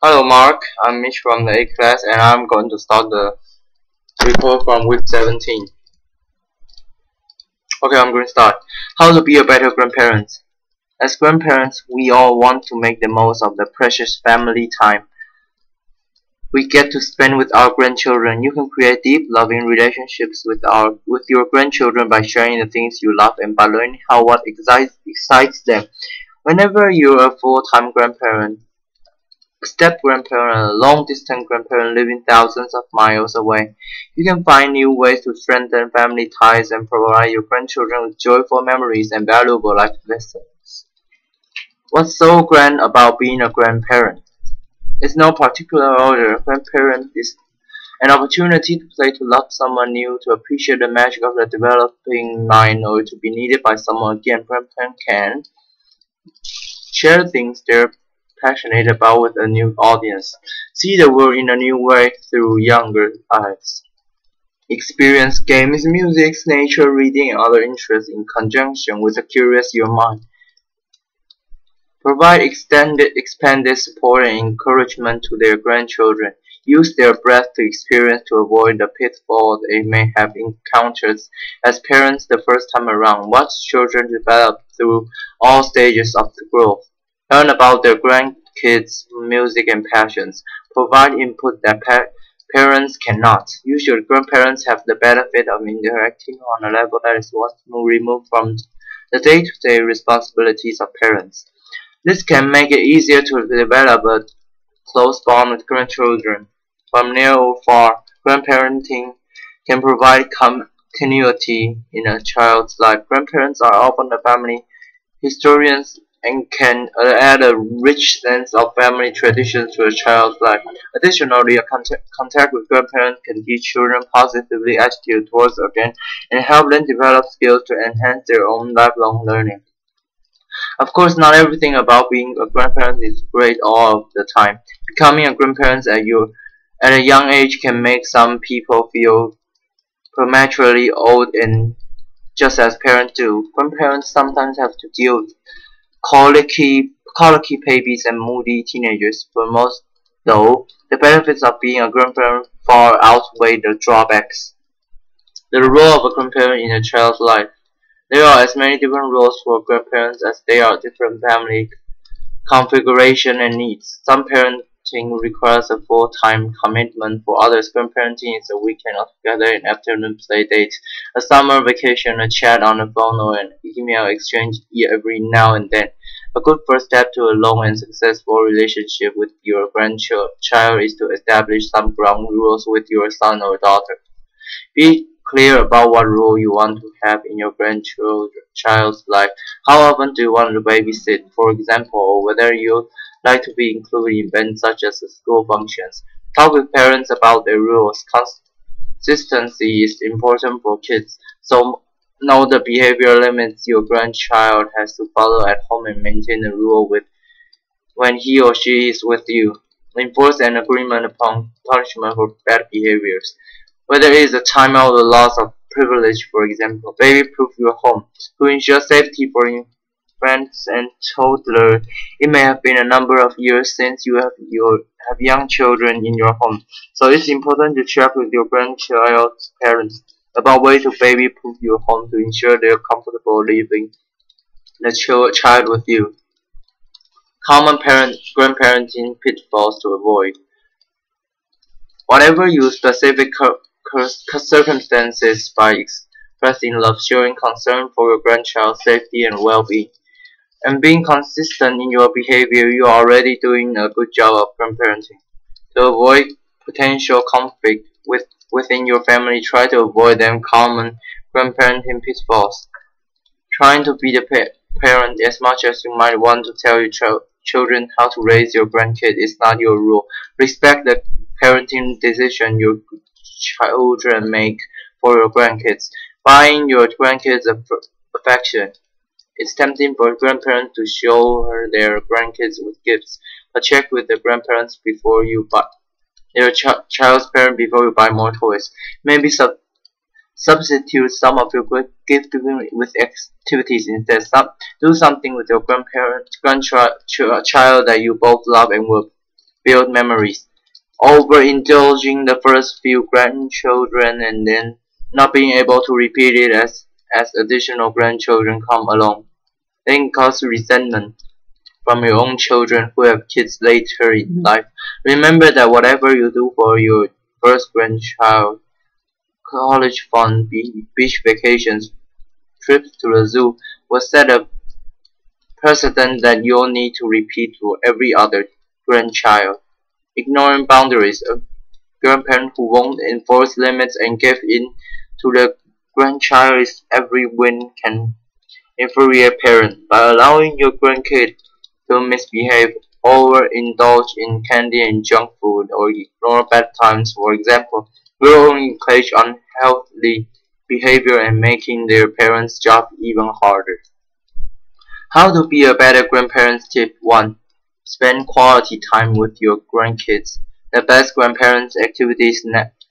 Hello Mark, I'm Mitch from the 8th class and I'm going to start the report from week 17. Okay, I'm going to start. How to be a better grandparent. As grandparents, we all want to make the most of the precious family time we get to spend with our grandchildren. You can create deep, loving relationships with your grandchildren by sharing the things you love and by learning what excites them. Whenever you're a full-time grandparent, step-grandparent, a long-distance grandparent living thousands of miles away, you can find new ways to strengthen family ties and provide your grandchildren with joyful memories and valuable life lessons. What's so grand about being a grandparent? It's no particular order. Grandparent is an opportunity to play, to love someone new, to appreciate the magic of the developing mind, or to be needed by someone again. Grandparent can share things they're passionate about with a new audience, see the world in a new way through younger eyes, experience games, music, nature, reading, and other interests in conjunction with a curious your mind, provide expanded support and encouragement to their grandchildren, use their breath to experience to avoid the pitfalls they may have encountered as parents the first time around, watch children develop through all stages of the growth, learn about their grandkids' music and passions, provide input that parents cannot. Usually grandparents have the benefit of interacting on a level that is what's removed from the day-to-day responsibilities of parents. This can make it easier to develop a close bond with grandchildren. From near or far, grandparenting can provide continuity in a child's life. Grandparents are often the family historians and can add a rich sense of family traditions to a child's life. Additionally, a contact with grandparents can teach children positively attitude towards them and help them develop skills to enhance their own lifelong learning. Of course, not everything about being a grandparent is great all of the time. Becoming a grandparent at a young age can make some people feel prematurely old, and just as parents do, grandparents sometimes have to deal with colicky babies and moody teenagers. For most, though, the benefits of being a grandparent far outweigh the drawbacks. The role of a grandparent in a child's life. There are as many different roles for grandparents as there are different family configuration and needs. Some parenting requires a full-time commitment. For others, grandparenting is a weekend altogether, an afternoon play date, a summer vacation, a chat on the phone, or an email exchange every now and then. A good first step to a long and successful relationship with your grandchild is to establish some ground rules with your son or daughter. Be clear about what role you want to have in your grandchild's life. How often do you want to babysit, for example, or whether you like to be included in events such as school functions. Talk with parents about their rules. Consistency is important for kids, so know the behavior limits your grandchild has to follow at home and maintain a rule when he or she is with you. Enforce an agreement upon punishment for bad behaviors. Whether it is a timeout or loss of privilege, for example, baby-proof your home. To ensure safety for infants and toddlers, it may have been a number of years since you have young children in your home, so it's important to check with your grandchild's parents about ways to baby-proof your home to ensure they're comfortable leaving the child with you. Common grandparenting pitfalls to avoid. Whatever your specific circumstances, by expressing love, showing concern for your grandchild's safety and well-being, and being consistent in your behavior, you are already doing a good job of grandparenting. To avoid potential conflict within your family, try to avoid them common grandparenting pitfalls. Trying to be the parent as much as you might want to tell your children how to raise your grandkid is not your rule. Respect the parenting decision your children make for your grandkids. Buying your grandkids affection. It's tempting for grandparents to show their grandkids with gifts, but check with the grandparents before you buy their child's parent before you buy more toys. Maybe substitute some of your gift giving with activities instead. Do something with your grandchild that you both love and will filled memories. Overindulging the first few grandchildren and then not being able to repeat it as additional grandchildren come along, then cause resentment from your own children who have kids later in life. Remember that whatever you do for your first grandchild, college fund, beach vacations, trips to the zoo, will set a precedent that you'll need to repeat for every other grandchild. Ignoring boundaries, a grandparent who won't enforce limits and give in to the grandchild's every whim can infuriate parent. By allowing your grandkid to misbehave, overindulge in candy and junk food, or ignore bedtimes, for example, will only encourage unhealthy behavior and making their parents' job even harder. How to be a better grandparent? Tip 1. Spend quality time with your grandkids. The best grandparent activities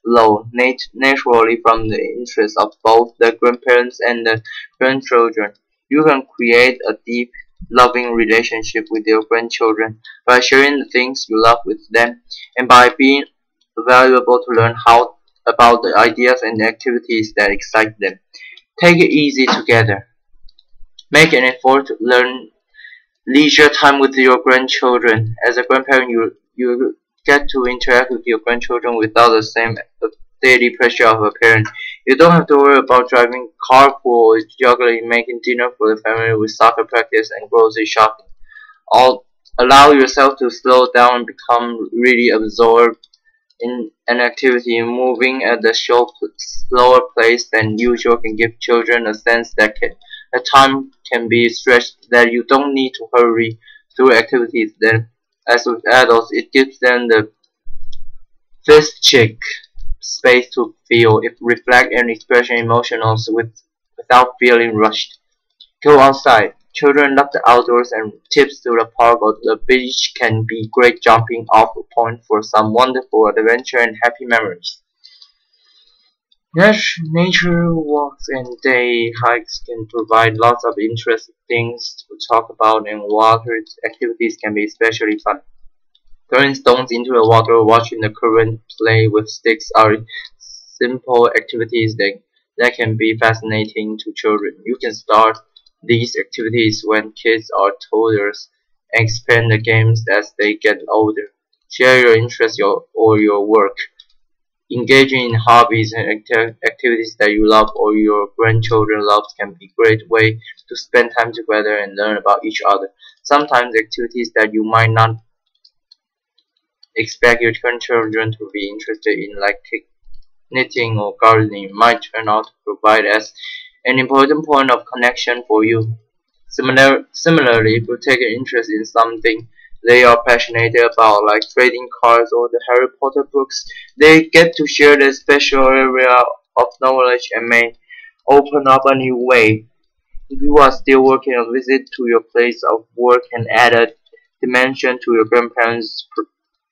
flow naturally from the interests of both the grandparents and the grandchildren. You can create a deep, loving relationship with your grandchildren by sharing the things you love with them and by being available to learn how about the ideas and activities that excite them. Take it easy together. Make an effort to learn leisure time with your grandchildren. As a grandparent, you get to interact with your grandchildren without the same daily pressure of a parent. You don't have to worry about driving carpool or juggling making dinner for the family with soccer practice and grocery shopping. All allow yourself to slow down and become really absorbed in an activity. Moving at a slower pace than usual can give children a sense that time can be stretched, that you don't need to hurry through activities. Then, as with adults, it gives them the physical space to feel, reflect, and express emotions without feeling rushed. Go outside. Children love the outdoors, and trips to the park or the beach can be great jumping off point for some wonderful adventure and happy memories. Nature walks and day hikes can provide lots of interesting things to talk about, and water activities can be especially fun. Throwing stones into the water or watching the current play with sticks are simple activities that can be fascinating to children. You can start these activities when kids are toddlers and expand the games as they get older. Share your interests or your work. Engaging in hobbies and activities that you love or your grandchildren love can be a great way to spend time together and learn about each other. Sometimes activities that you might not expect your grandchildren to be interested in, like knitting or gardening, might turn out to provide as an important point of connection for you. Similarly, if you take an interest in something they are passionate about, like trading cards or the Harry Potter books, they get to share their special area of knowledge and may open up a new way. If you are still working, a visit to your place of work can add a dimension to your grandparents'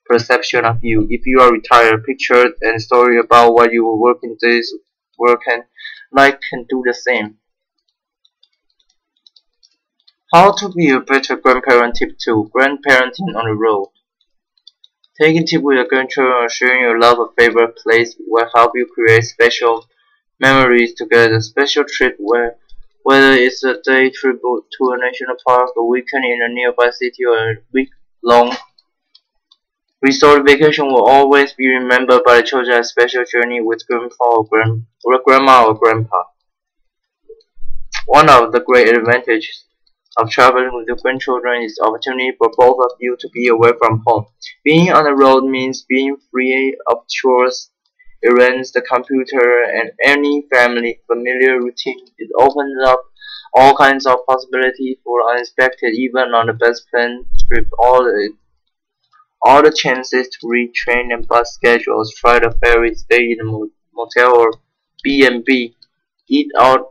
perception of you. If you are retired, picture and story about what you were working days work and life can do the same. How to be a better grandparent? Tip 2. Grandparenting on the road. Taking tips with your grandchildren or sharing your love of favorite place will help you create special memories together. Special trip whether it's a day trip to a national park, a weekend in a nearby city, or a week-long resort vacation will always be remembered by the children as a special journey with grandma or grandpa. One of the great advantages of traveling with your grandchildren is the opportunity for both of you to be away from home. Being on the road means being free of chores, errands, the computer, and any family familiar routine. It opens up all kinds of possibilities for unexpected, even on the best planned trip. All the chances to read train and bus schedules, try the ferry, stay in a motel or B&B, eat out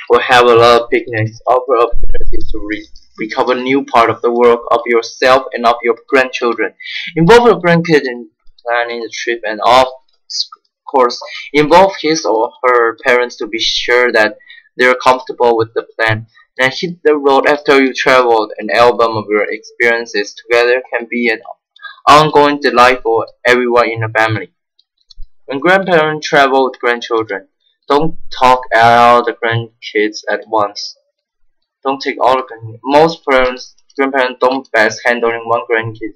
or have a lot of picnics, offer opportunities to recover new part of the work of yourself and of your grandchildren. Involve your grandkids in planning the trip and of course involve his or her parents to be sure that they're comfortable with the plan. Then hit the road after you traveled. An album of your experiences together can be an ongoing delight for everyone in the family. When grandparents travel with grandchildren, don't talk all the grandkids at once. Don't take all the grandkids. Most grandparents don't best handling one grandkid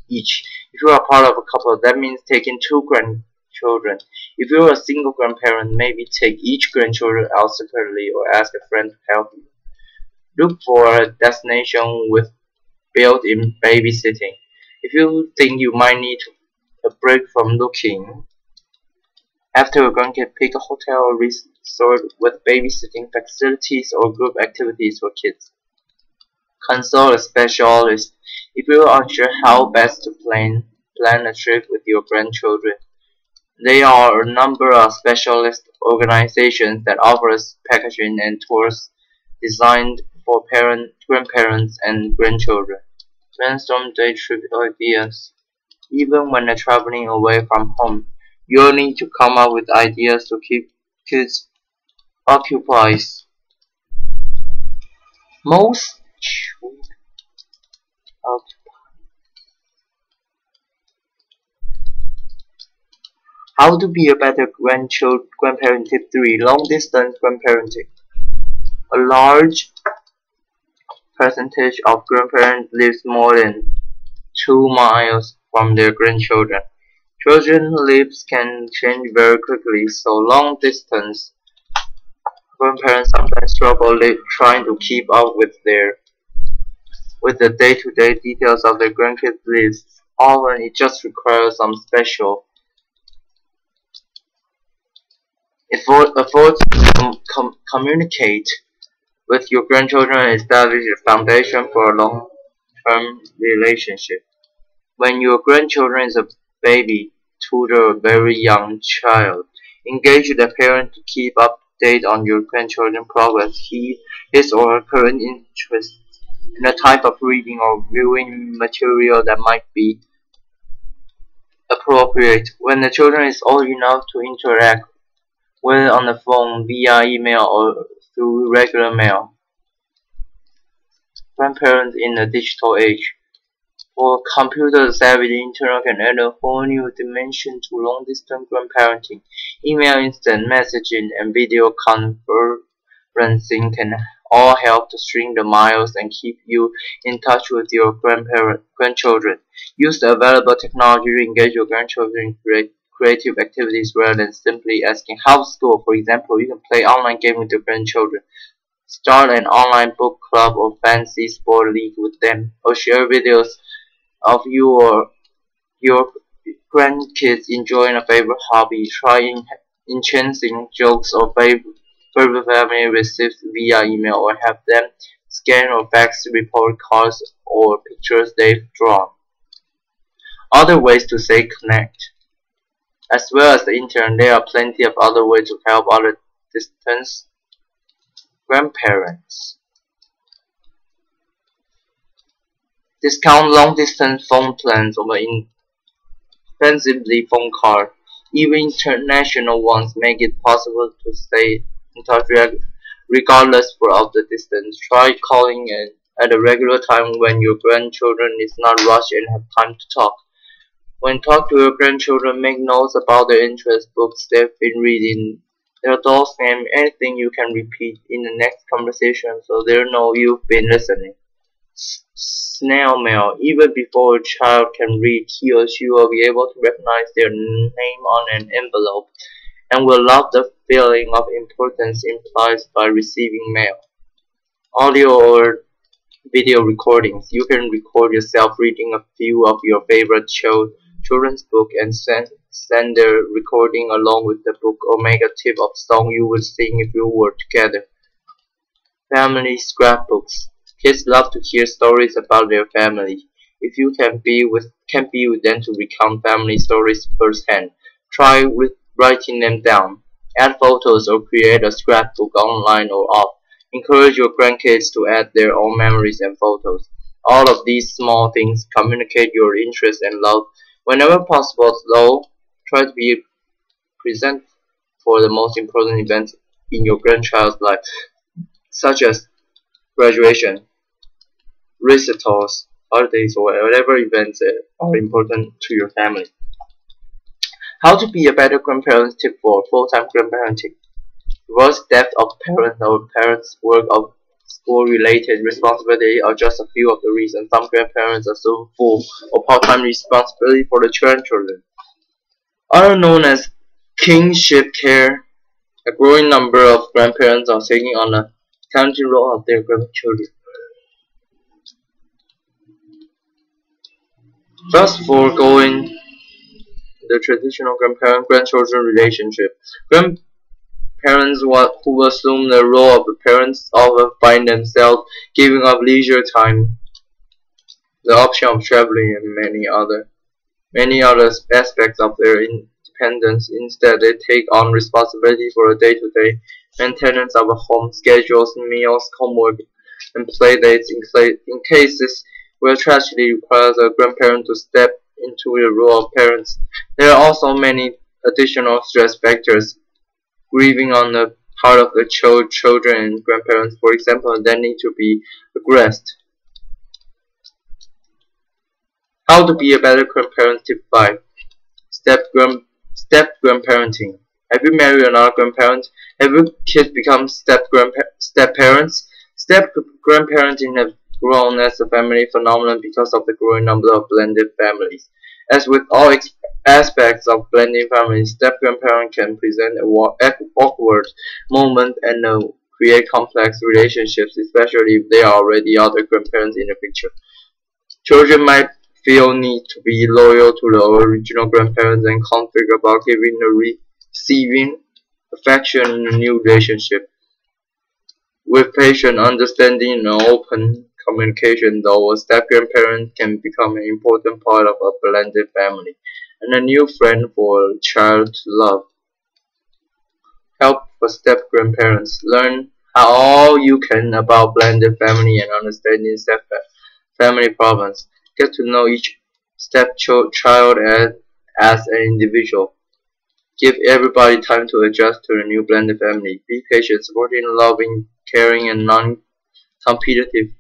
each. If you are part of a couple, that means taking two grandchildren. If you're a single grandparent, maybe take each grandchildren out separately or ask a friend to help you. Look for a destination with built-in babysitting. If you think you might need a break from looking after a grandkid, pick a hotel or resort with babysitting facilities or group activities for kids. Consult a specialist if you are unsure how best to plan a trip with your grandchildren. There are a number of specialist organizations that offer packaging and tours designed for grandparents, and grandchildren. Brainstorm day trip ideas. Even when traveling away from home, you'll need to come up with ideas to keep kids occupied. Most How to be a better grandparent tip 3. Long distance grandparenting. A large percentage of grandparents lives more than 2 miles from their grandchildren. Children lives can change very quickly, so long distance grandparents sometimes struggle trying to keep up with the day-to-day details of their grandkids' lives. Often it just requires some special effort to communicate with your grandchildren and establish a foundation for a long-term relationship. When your grandchildren is a baby, tutor a very young child. Engage the parent to keep update on your grandchildren's progress, his or her current interests, and the type of reading or viewing material that might be appropriate. When the children is old enough to interact, whether on the phone, via email, or through regular mail. Grandparents in the digital age. For computer-savvy, the internet can add a whole new dimension to long-distance grandparenting. Email, instant messaging, and video conferencing can all help to shrink the miles and keep you in touch with your grandchildren. Use the available technology to engage your grandchildren in creative activities rather than simply asking how's school. For example, you can play online games with your grandchildren, start an online book club or fancy sport league with them, or share videos of you or your grandkids enjoying a favorite hobby. Try enchanting jokes or favorite family receipts via email, or have them scan or fax report cards or pictures they've drawn. Other ways to stay connected. As well as the internet, there are plenty of other ways to help other distance grandparents. Discount long-distance phone plans over inexpensively phone card. Even international ones make it possible to stay in touch regardless of the distance. Try calling at a regular time when your grandchildren is not rushed and have time to talk. When talk to your grandchildren, make notes about their interest, books they've been reading, their adult's name, anything you can repeat in the next conversation so they know you've been listening. Snail mail. Even before a child can read, he or she will be able to recognize their name on an envelope and will love the feeling of importance implied by receiving mail. Audio or video recordings. You can record yourself reading a few of your favorite children's book and send the recording along with the book, or make a tip of song you would sing if you were together. Family scrapbooks. Kids love to hear stories about their family. If you can't be with them to recount family stories firsthand, try writing them down. Add photos or create a scrapbook online or off. Encourage your grandkids to add their own memories and photos. All of these small things communicate your interest and love. Whenever possible, though, try to be present for the most important events in your grandchild's life, such as graduation, recitals, holidays, or whatever events are important to your family. How to be a better grandparent tip for full-time grandparenting. Divorce, death of parents, or parents' work of school-related responsibility are just a few of the reasons some grandparents assume full or part-time responsibility for the grandchildren. Are known as kinship care. A growing number of grandparents are taking on the parenting role of their grandchildren. Thus foregoing the traditional grandparent-grandchildren relationship. Grandparents who assume the role of the parents often find themselves giving up leisure time, the option of traveling, and many other aspects of their independence. Instead, they take on responsibility for the day-to-day maintenance of a home, schedules, meals, homework, and play dates in cases where tragedy requires a grandparent to step into the role of parents. There are also many additional stress factors grieving on the part of the children and grandparents. For example, they need to be aggressed. How to be a better grandparent tip 5. Step grandparenting. Have you married another grandparent? Have your kids become step parents? Step grandparenting has grown as a family phenomenon because of the growing number of blended families. As with all aspects of blended families, step grandparent can present awkward moments and create complex relationships, especially if there are already other grandparents in the picture. Children might feel need to be loyal to the original grandparents and conflict about giving and receiving affection in a new relationship. With patient understanding and open communication, though, a step-grandparent can become an important part of a blended family and a new friend for a child to love. Help for step-grandparents. Learn all you can about blended family and understanding step-family problems. Get to know each step-child as an individual. Give everybody time to adjust to the new blended family. Be patient, supporting, loving, caring, and non-competitive.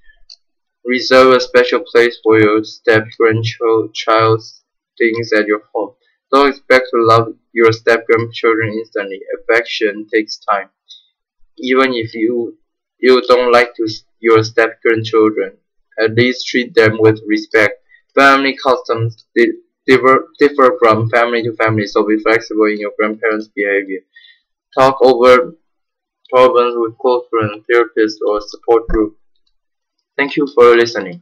Reserve a special place for your step-grandchild's things at your home. Don't expect to love your step-grandchildren instantly. Affection takes time. Even if you don't like your step-grandchildren, at least treat them with respect. Family customs differ from family to family, so be flexible in your grandparents' behavior. Talk over problems with close friends, therapists, or support group. Thank you for listening.